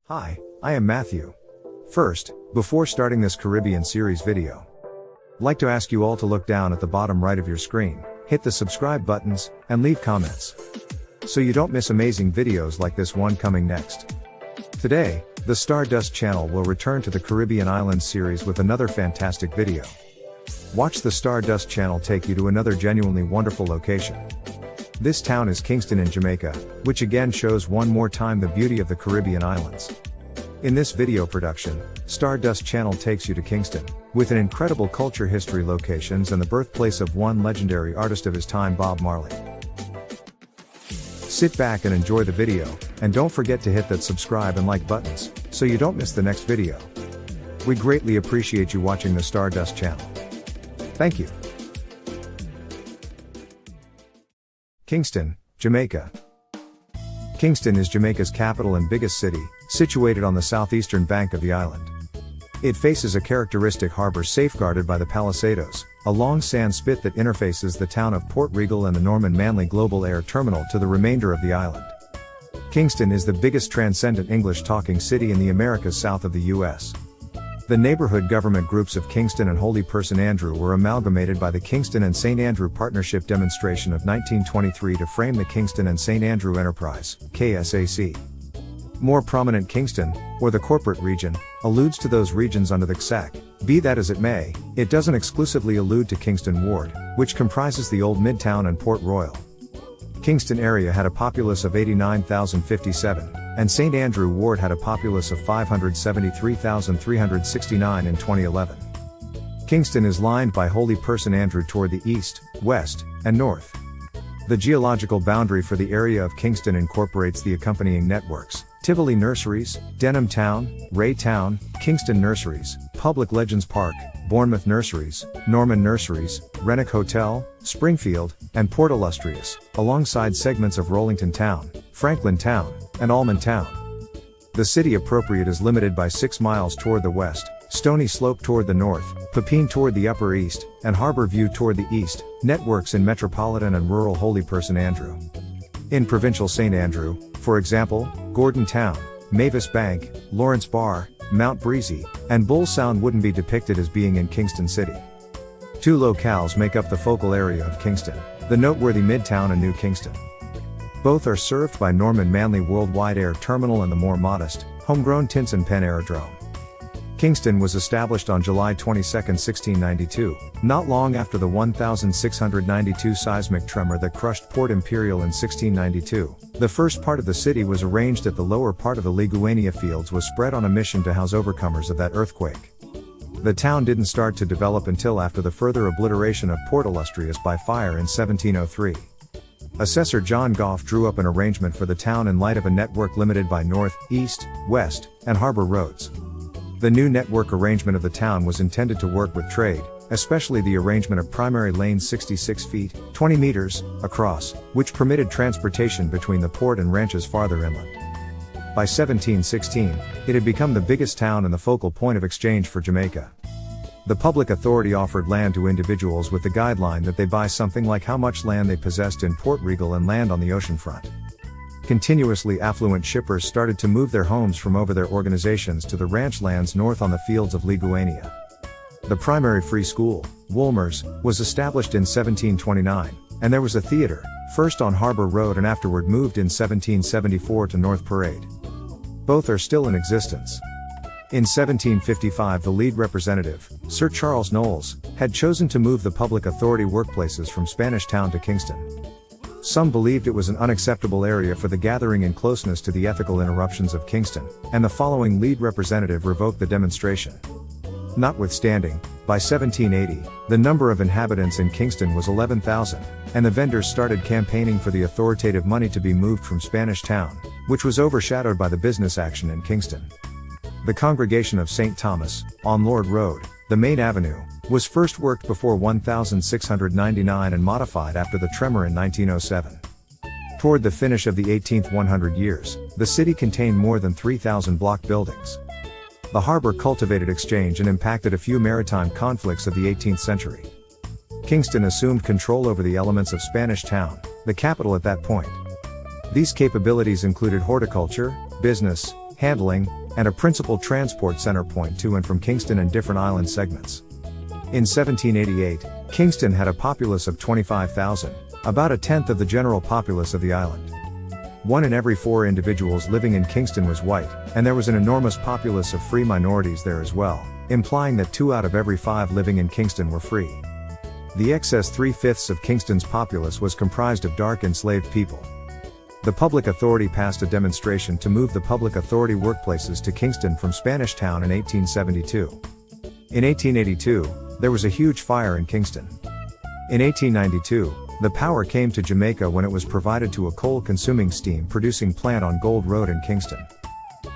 Hi, I am Matthew. First, before starting this Caribbean series video, I'd like to ask you all to look down at the bottom right of your screen, hit the subscribe buttons, and leave comments, so you don't miss amazing videos like this one coming next. Today, the Stardust channel will return to the Caribbean Islands series with another fantastic video. Watch the Stardust channel take you to another genuinely wonderful location. This town is Kingston in Jamaica, which again shows one more time the beauty of the Caribbean islands. In this video production, Stardust channel takes you to Kingston, with an incredible culture history locations and the birthplace of one legendary artist of his time, Bob Marley. Sit back and enjoy the video, and don't forget to hit that subscribe and like buttons, so you don't miss the next video. We greatly appreciate you watching the Stardust channel. Thank you. Kingston, Jamaica. Kingston is Jamaica's capital and biggest city, situated on the southeastern bank of the island. It faces a characteristic harbor safeguarded by the Palisadoes, a long sand spit that interfaces the town of Port Regal and the Norman Manley Global Air Terminal to the remainder of the island. Kingston is the biggest transcendent English-talking city in the Americas south of the U.S. The neighborhood government groups of Kingston and Holy Person Andrew were amalgamated by the Kingston and St. Andrew Partnership Demonstration of 1923 to frame the Kingston and St. Andrew Enterprise, KSAC. More prominent Kingston, or the corporate region, alludes to those regions under the KSAC. Be that as it may, it doesn't exclusively allude to Kingston Ward, which comprises the old Midtown and Port Royal. Kingston area had a populace of 89,057, and St. Andrew Ward had a populace of 573,369 in 2011. Kingston is lined by Holy Person Andrew toward the east, west, and north. The geological boundary for the area of Kingston incorporates the accompanying networks: Tivoli Nurseries, Denham Town, Ray Town, Kingston Nurseries, Public Legends Park, Bournemouth Nurseries, Norman Nurseries, Renwick Hotel, Springfield, and Port Illustrious, alongside segments of Rollington Town, Franklin Town, and Allman Town. The city appropriate is limited by 6 miles toward the west, Stony Slope toward the north, Pepin toward the upper east, and Harbor View toward the east, networks in metropolitan and rural Holy Person Andrew. In provincial St. Andrew, for example, Gordon Town, Mavis Bank, Lawrence Bar, Mount Breezy, and Bull Sound wouldn't be depicted as being in Kingston City. Two locales make up the focal area of Kingston, the noteworthy Midtown and New Kingston. Both are served by Norman Manley Worldwide Air Terminal and the more modest, homegrown Tinson Pen Aerodrome. Kingston was established on July 22, 1692, not long after the 1692 seismic tremor that crushed Port Imperial in 1692. The first part of the city was arranged at the lower part of the Liguania Fields was spread on a mission to house overcomers of that earthquake. The town didn't start to develop until after the further obliteration of Port Illustrious by fire in 1703. Assessor John Goff drew up an arrangement for the town in light of a network limited by north, east, west, and harbor roads. The new network arrangement of the town was intended to work with trade, especially the arrangement of primary lanes 66 feet, 20 meters, across, which permitted transportation between the port and ranches farther inland. By 1716, it had become the biggest town and the focal point of exchange for Jamaica. The public authority offered land to individuals with the guideline that they buy something like how much land they possessed in Port Regal and land on the ocean front. Continuously affluent shippers started to move their homes from over their organizations to the ranch lands north on the fields of Liguania. The primary free school, Wolmer's, was established in 1729, and there was a theater, first on Harbor Road and afterward moved in 1774 to North Parade. Both are still in existence. In 1755 the lead representative, Sir Charles Knowles, had chosen to move the public authority workplaces from Spanish Town to Kingston. Some believed it was an unacceptable area for the gathering in closeness to the ethical interruptions of Kingston, and the following lead representative revoked the demonstration. Notwithstanding, by 1780, the number of inhabitants in Kingston was 11,000, and the vendors started campaigning for the authoritative money to be moved from Spanish Town, which was overshadowed by the business action in Kingston. The Congregation of St. Thomas, on Lord Road, the main avenue, was first worked before 1699 and modified after the tremor in 1907. Toward the finish of the 18th 100 years, the city contained more than 3,000 block buildings. The harbor cultivated exchange and impacted a few maritime conflicts of the 18th century. Kingston assumed control over the elements of Spanish Town, the capital at that point. These capabilities included horticulture, business, handling, and a principal transport center point to and from Kingston and different island segments. In 1788, Kingston had a populace of 25,000, about a tenth of the general populace of the island. 1 in every 4 individuals living in Kingston was white, and there was an enormous populace of free minorities there as well, implying that 2 out of every 5 living in Kingston were free. The excess 3/5 of Kingston's populace was comprised of dark enslaved people. The Public Authority passed a demonstration to move the Public Authority workplaces to Kingston from Spanish Town in 1872. In 1882, there was a huge fire in Kingston. In 1892, the power came to Jamaica when it was provided to a coal-consuming steam-producing plant on Gold Road in Kingston.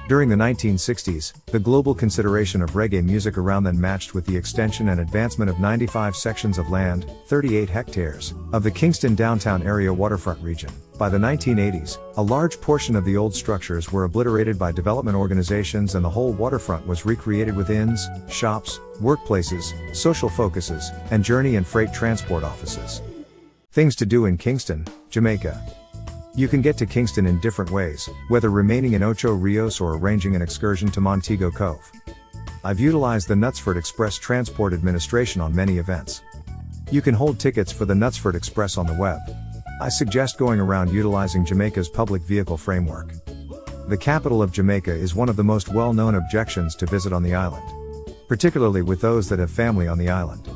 During the 1960s, the global consideration of reggae music around then matched with the extension and advancement of 95 sections of land, 38 hectares, of the Kingston downtown area waterfront region. By the 1980s, a large portion of the old structures were obliterated by development organizations and the whole waterfront was recreated with inns, shops, workplaces, social focuses, and journey and freight transport offices. Things to do in Kingston, Jamaica. You can get to Kingston in different ways, whether remaining in Ocho Rios or arranging an excursion to Montego Cove. I've utilized the Knutsford Express Transport Administration on many events. You can hold tickets for the Knutsford Express on the web. I suggest going around utilizing Jamaica's public vehicle framework. The capital of Jamaica is one of the most well-known objections to visit on the island, particularly with those that have family on the island.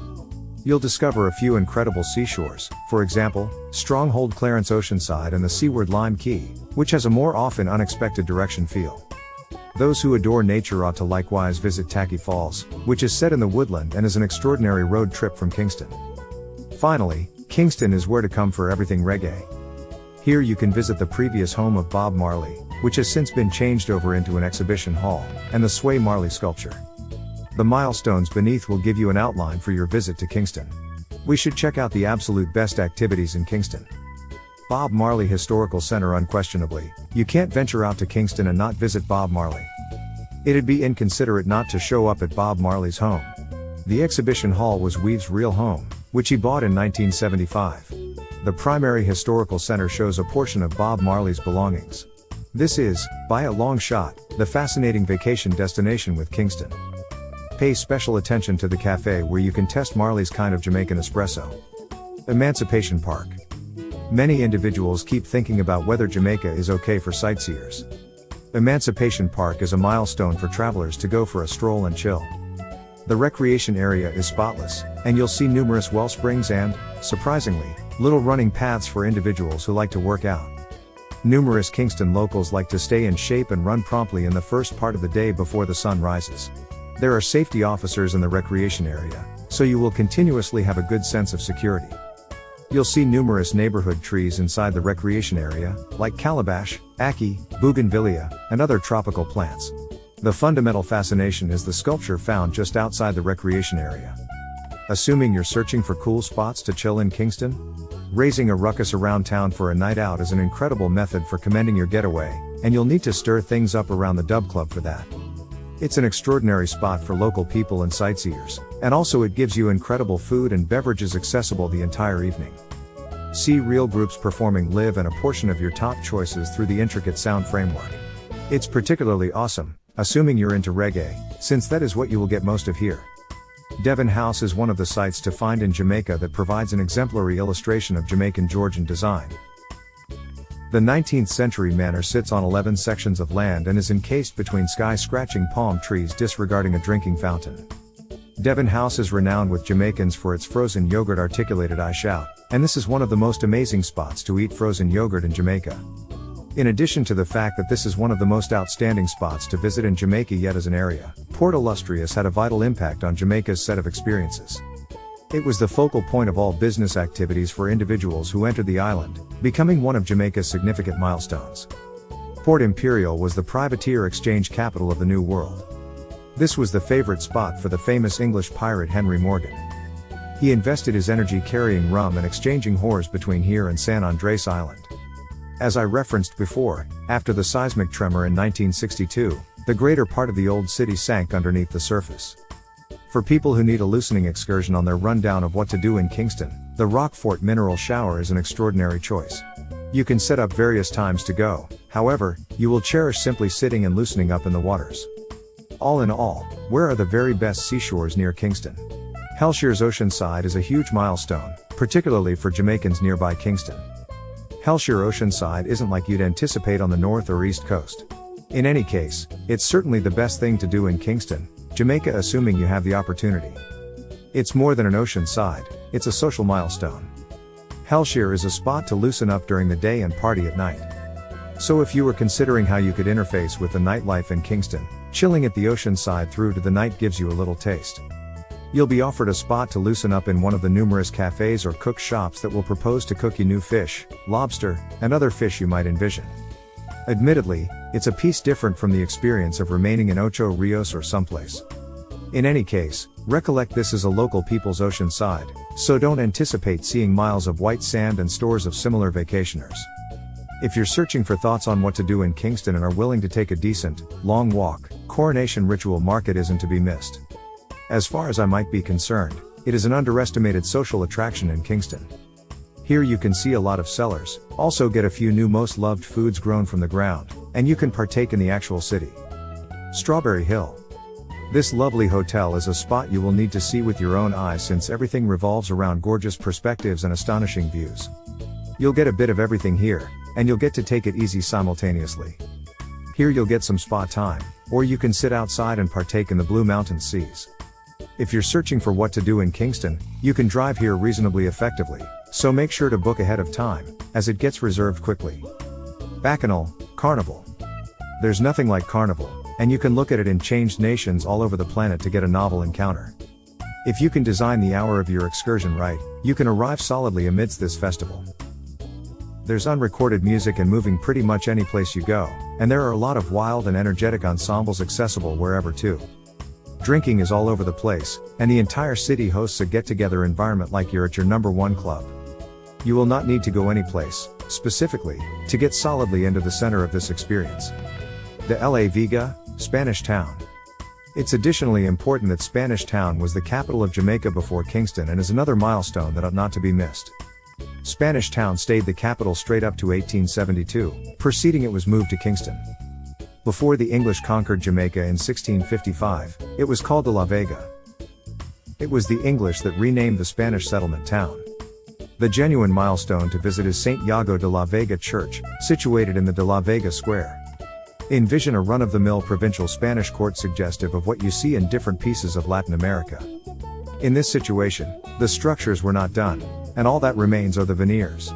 You'll discover a few incredible seashores, for example, Stronghold Clarence Oceanside and the seaward Lime Key, which has a more often unexpected direction feel. Those who adore nature ought to likewise visit Tacky Falls, which is set in the woodland and is an extraordinary road trip from Kingston. Finally, Kingston is where to come for everything reggae. Here you can visit the previous home of Bob Marley, which has since been changed over into an exhibition hall, and the Sway Marley sculpture. The milestones beneath will give you an outline for your visit to Kingston. We should check out the absolute best activities in Kingston. Bob Marley Historical Center. Unquestionably, you can't venture out to Kingston and not visit Bob Marley. It'd be inconsiderate not to show up at Bob Marley's home. The exhibition hall was Weave's real home, which he bought in 1975. The primary historical center shows a portion of Bob Marley's belongings. This is, by a long shot, the fascinating vacation destination with Kingston. Pay special attention to the cafe where you can test Marley's kind of Jamaican espresso. Emancipation Park. Many individuals keep thinking about whether Jamaica is okay for sightseers. Emancipation Park is a milestone for travelers to go for a stroll and chill. The recreation area is spotless, and you'll see numerous well springs and, surprisingly, little running paths for individuals who like to work out. Numerous Kingston locals like to stay in shape and run promptly in the first part of the day before the sun rises. There are safety officers in the recreation area, so you will continuously have a good sense of security. You'll see numerous neighborhood trees inside the recreation area, like calabash, ackee, bougainvillea, and other tropical plants. The fundamental fascination is the sculpture found just outside the recreation area. Assuming you're searching for cool spots to chill in Kingston? Raising a ruckus around town for a night out is an incredible method for commending your getaway, and you'll need to stir things up around the Dub Club for that. It's an extraordinary spot for local people and sightseers, and also it gives you incredible food and beverages accessible the entire evening. See real groups performing live and a portion of your top choices through the intricate sound framework. It's particularly awesome, assuming you're into reggae, since that is what you will get most of here. Devon House is one of the sites to find in Jamaica that provides an exemplary illustration of Jamaican Georgian design. The 19th century manor sits on 11 sections of land and is encased between sky-scratching palm trees disregarding a drinking fountain. Devon House is renowned with Jamaicans for its frozen yogurt articulated I shout, and this is one of the most amazing spots to eat frozen yogurt in Jamaica. In addition to the fact that this is one of the most outstanding spots to visit in Jamaica yet as an area, Port Illustrious had a vital impact on Jamaica's set of experiences. It was the focal point of all business activities for individuals who entered the island, becoming one of Jamaica's significant milestones. Port Imperial was the privateer exchange capital of the New World. This was the favorite spot for the famous English pirate Henry Morgan. He invested his energy carrying rum and exchanging whores between here and San Andres Island. As I referenced before, after the seismic tremor in 1962, the greater part of the old city sank underneath the surface. For people who need a loosening excursion on their rundown of what to do in Kingston, the Rockfort Mineral Shower is an extraordinary choice. You can set up various times to go, however, you will cherish simply sitting and loosening up in the waters. All in all, where are the very best seashores near Kingston? Hellshire's Oceanside is a huge milestone, particularly for Jamaicans nearby Kingston. Hellshire Oceanside isn't like you'd anticipate on the north or east coast. In any case, it's certainly the best thing to do in Kingston, Jamaica, assuming you have the opportunity. It's more than an oceanside, it's a social milestone. Hellshire is a spot to loosen up during the day and party at night. So if you were considering how you could interface with the nightlife in Kingston, chilling at the oceanside through to the night gives you a little taste. You'll be offered a spot to loosen up in one of the numerous cafes or cook shops that will propose to cook you new fish, lobster, and other fish you might envision. Admittedly, it's a piece different from the experience of remaining in Ocho Rios or someplace. In any case, recollect this is a local people's oceanside, so don't anticipate seeing miles of white sand and stores of similar vacationers. If you're searching for thoughts on what to do in Kingston and are willing to take a decent, long walk, Coronation Ritual Market isn't to be missed. As far as I might be concerned, it is an underestimated social attraction in Kingston. Here you can see a lot of sellers, also get a few new most loved foods grown from the ground, and you can partake in the actual city. Strawberry Hill. This lovely hotel is a spot you will need to see with your own eyes since everything revolves around gorgeous perspectives and astonishing views. You'll get a bit of everything here, and you'll get to take it easy simultaneously. Here you'll get some spa time, or you can sit outside and partake in the Blue Mountain Seas. If you're searching for what to do in Kingston, you can drive here reasonably effectively, so make sure to book ahead of time, as it gets reserved quickly. Bacchanal, Carnival. There's nothing like Carnival, and you can look at it in changed nations all over the planet to get a novel encounter. If you can design the hour of your excursion right, you can arrive solidly amidst this festival. There's unrecorded music and moving pretty much any place you go, and there are a lot of wild and energetic ensembles accessible wherever too. Drinking is all over the place, and the entire city hosts a get-together environment like you're at your #1 club. You will not need to go any place, specifically, to get solidly into the center of this experience. The La Vega, Spanish Town. It's additionally important that Spanish Town was the capital of Jamaica before Kingston and is another milestone that ought not to be missed. Spanish Town stayed the capital straight up to 1872, preceding it was moved to Kingston. Before the English conquered Jamaica in 1655, it was called De La Vega. It was the English that renamed the Spanish settlement town. The genuine milestone to visit is St. Iago de la Vega Church, situated in the De La Vega Square. Envision a run-of-the-mill provincial Spanish court suggestive of what you see in different pieces of Latin America. In this situation, the structures were not done, and all that remains are the veneers.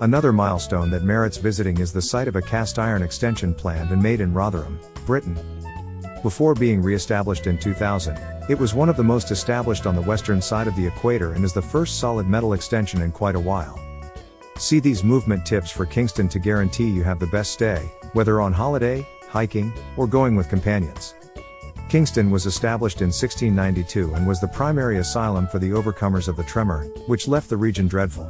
Another milestone that merits visiting is the site of a cast iron extension planned and made in Rotherham, Britain. Before being re-established in 2000, it was one of the most established on the western side of the equator and is the first solid metal extension in quite a while. See these movement tips for Kingston to guarantee you have the best stay, whether on holiday, hiking, or going with companions. Kingston was established in 1692 and was the primary asylum for the overcomers of the tremor, which left the region dreadful.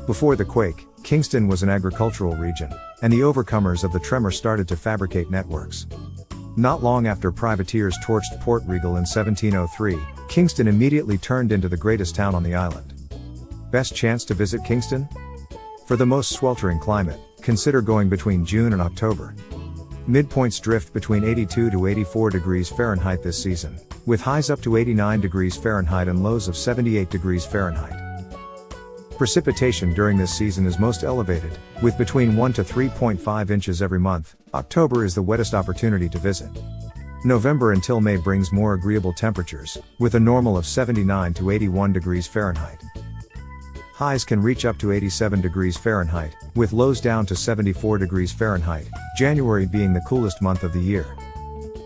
Before the quake, Kingston was an agricultural region, and the overcomers of the tremor started to fabricate networks. Not long after privateers torched Port Regal in 1703, Kingston immediately turned into the greatest town on the island. Best chance to visit Kingston? For the most sweltering climate, consider going between June and October. Midpoints drift between 82 to 84 degrees Fahrenheit this season, with highs up to 89 degrees Fahrenheit and lows of 78 degrees Fahrenheit. Precipitation during this season is most elevated, with between 1 to 3.5 inches every month. October is the wettest opportunity to visit. November until May brings more agreeable temperatures, with a normal of 79 to 81 degrees Fahrenheit. Highs can reach up to 87 degrees Fahrenheit, with lows down to 74 degrees Fahrenheit, January being the coolest month of the year.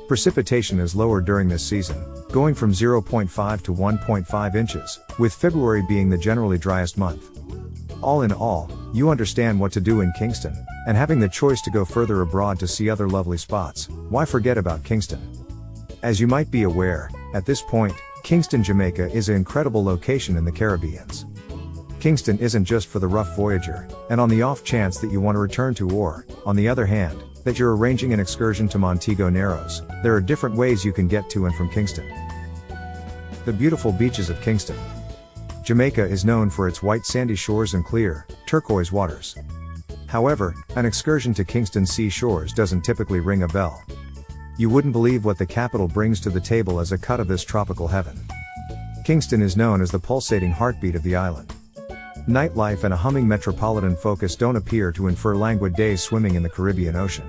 Precipitation is lower during this season, going from 0.5 to 1.5 inches, with February being the generally driest month. All in all, you understand what to do in Kingston, and having the choice to go further abroad to see other lovely spots, why forget about Kingston? As you might be aware, at this point, Kingston, Jamaica is an incredible location in the Caribbean. Kingston isn't just for the rough voyager, and on the off chance that you want to return to or, on the other hand, that you're arranging an excursion to Montego Narrows, there are different ways you can get to and from Kingston. The beautiful beaches of Kingston. Jamaica is known for its white sandy shores and clear, turquoise waters. However, an excursion to Kingston sea shores doesn't typically ring a bell. You wouldn't believe what the capital brings to the table as a cut of this tropical heaven. Kingston is known as the pulsating heartbeat of the island. Nightlife and a humming metropolitan focus don't appear to infer languid days swimming in the Caribbean Ocean.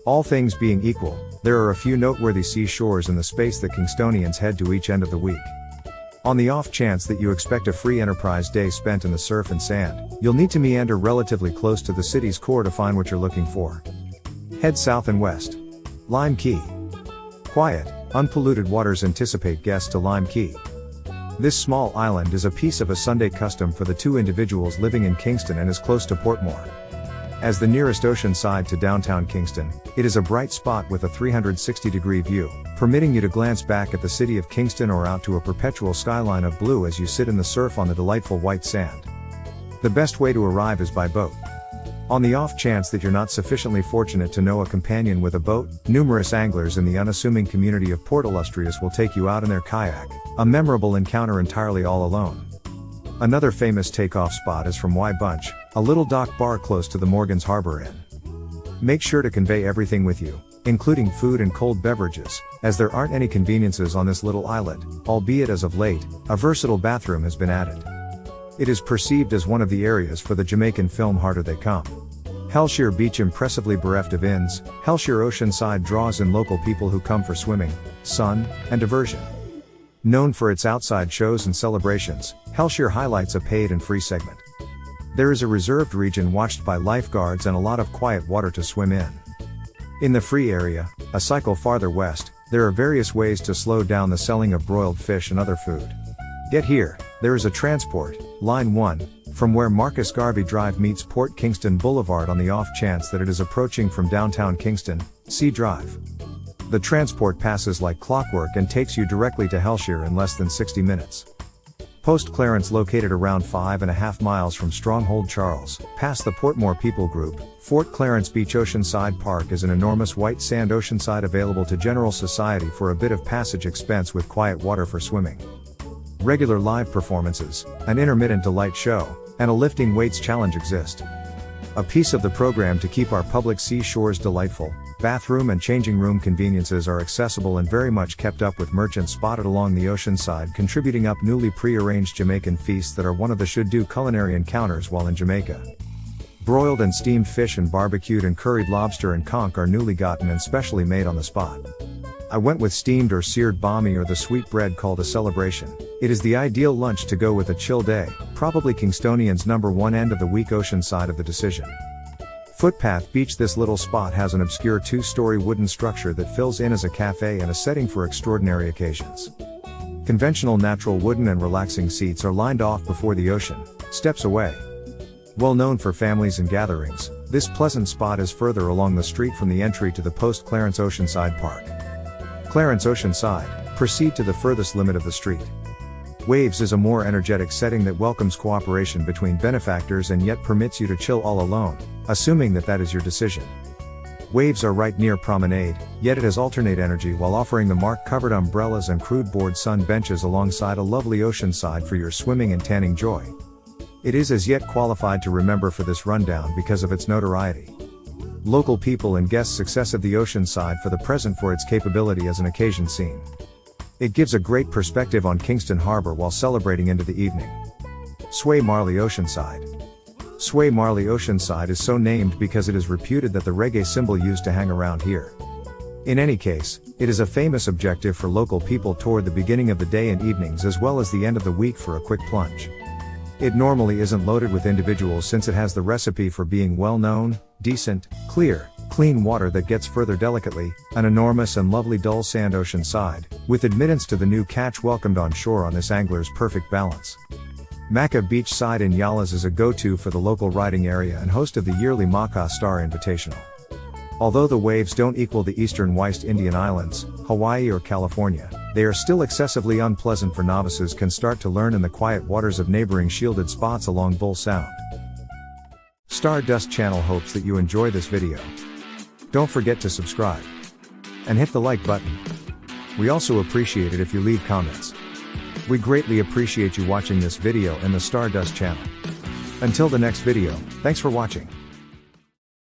All things being equal, there are a few noteworthy seashores in the space that Kingstonians head to each end of the week. On the off chance that you expect a free enterprise day spent in the surf and sand, you'll need to meander relatively close to the city's core to find what you're looking for. Head south and west. Lime Key. Quiet, unpolluted waters anticipate guests to Lime Key. This small island is a piece of a Sunday custom for the two individuals living in Kingston and is close to Portmore. As the nearest ocean side to downtown Kingston, it is a bright spot with a 360-degree view, permitting you to glance back at the city of Kingston or out to a perpetual skyline of blue as you sit in the surf on the delightful white sand. The best way to arrive is by boat. On the off chance that you're not sufficiently fortunate to know a companion with a boat, numerous anglers in the unassuming community of Port Illustrious will take you out in their kayak, a memorable encounter entirely all alone. Another famous takeoff spot is from Y Bunch, a little dock bar close to the Morgan's Harbor Inn. Make sure to convey everything with you, including food and cold beverages, as there aren't any conveniences on this little islet, albeit as of late, a versatile bathroom has been added. It is perceived as one of the areas for the Jamaican film Harder They Come. Hellshire Beach impressively bereft of inns, Hellshire Oceanside draws in local people who come for swimming, sun, and diversion. Known for its outside shows and celebrations, Hellshire highlights a paid and free segment. There is a reserved region watched by lifeguards and a lot of quiet water to swim in. In the free area, a cycle farther west, there are various ways to slow down the selling of broiled fish and other food. Yet here, there is a transport, Line 1, from where Marcus Garvey Drive meets Port Kingston Boulevard on the off chance that it is approaching from downtown Kingston, Sea Drive. The transport passes like clockwork and takes you directly to Hellshire in less than 60 minutes. Post Clarence, located around 5.5 miles from Stronghold Charles, past the Portmore People Group, Fort Clarence Beach Oceanside Park is an enormous white sand oceanside available to general society for a bit of passage expense with quiet water for swimming. Regular live performances, an intermittent delight show, and a lifting weights challenge exist. A piece of the program to keep our public seashores delightful, bathroom and changing room conveniences are accessible and very much kept up with merchants spotted along the ocean side contributing up newly pre-arranged Jamaican feasts that are one of the should-do culinary encounters while in Jamaica. Broiled and steamed fish and barbecued and curried lobster and conch are newly gotten and specially made on the spot. I went with steamed or seared balmy or the sweet bread called a celebration. It is the ideal lunch to go with a chill day, probably Kingstonians' #1 end of the week ocean side of the decision. Footpath Beach. This little spot has an obscure 2-story wooden structure that fills in as a cafe and a setting for extraordinary occasions. Conventional natural wooden and relaxing seats are lined off before the ocean, steps away. Well known for families and gatherings, this pleasant spot is further along the street from the entry to the post Clarence Oceanside Park. Clarence Oceanside, proceed to the furthest limit of the street. Waves is a more energetic setting that welcomes cooperation between benefactors and yet permits you to chill all alone, assuming that that is your decision. Waves are right near Promenade, yet it has alternate energy while offering the mark-covered umbrellas and crude board sun benches alongside a lovely oceanside for your swimming and tanning joy. It is as yet qualified to remember for this rundown because of its notoriety. Local people and guests success of the oceanside for the present for its capability as an occasion scene. It gives a great perspective on Kingston Harbor while celebrating into the evening. Sway Marley Oceanside. Sway Marley Oceanside is so named because it is reputed that the reggae symbol used to hang around here. In any case, it is a famous objective for local people toward the beginning of the day and evenings as well as the end of the week for a quick plunge. It normally isn't loaded with individuals since it has the recipe for being well-known, decent, clear, clean water that gets further delicately, an enormous and lovely dull sand ocean side, with admittance to the new catch welcomed on shore on this angler's perfect balance. Macca Beach Side in Yalas is a go-to for the local riding area and host of the yearly Maka Star Invitational. Although the waves don't equal the eastern West Indian Islands, Hawaii or California, they are still excessively unpleasant for novices can start to learn in the quiet waters of neighboring shielded spots along Bull Sound. Stardust Channel hopes that you enjoy this video. Don't forget to subscribe and hit the like button. We also appreciate it if you leave comments. We greatly appreciate you watching this video in the Stardust Channel. Until the next video, thanks for watching.